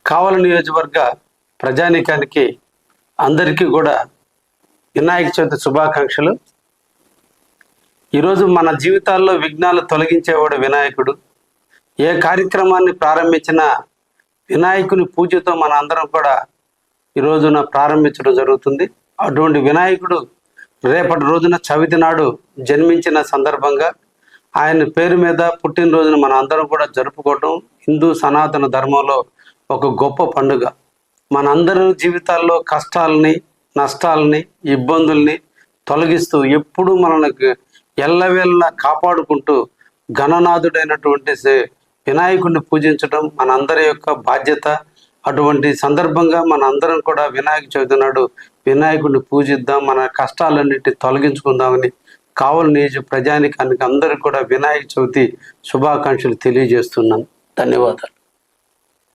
కావలి నియోజకవర్గ ప్రజానీకానికి అందరికీ కూడా వినాయక చవితి శుభాకాంక్షలు. ఈరోజు మన జీవితాల్లో విఘ్నాలు తొలగించేవాడు వినాయకుడు. ఏ కార్యక్రమాన్ని ప్రారంభించినా వినాయకుని పూజతో మన అందరం కూడా ఈరోజున ప్రారంభించడం జరుగుతుంది. అటువంటి వినాయకుడు రేపటి రోజున చవితి నాడు జన్మించిన సందర్భంగా ఆయన పేరు మీద పుట్టినరోజున మన అందరం కూడా జరుపుకోవటం హిందూ సనాతన ధర్మంలో ఒక గొప్ప పండుగ. మనందరి జీవితాల్లో కష్టాలని, నష్టాలని, ఇబ్బందుల్ని తొలగిస్తూ ఎప్పుడూ మనల్ని ఎల్లవేళ్ళ కాపాడుకుంటూ గణనాథుడైనటువంటి వినాయకుడిని పూజించడం మనందరి యొక్క బాధ్యత. అటువంటి సందర్భంగా మన అందరం కూడా వినాయక చవితి నాడు వినాయకుడిని పూజిద్దాం, మన కష్టాలన్నిటి తొలగించుకుందామని కావలి నియోజక ప్రజానీకానికి అందరికీ కూడా వినాయక చవితి శుభాకాంక్షలు తెలియజేస్తున్నాను. ధన్యవాదాలు.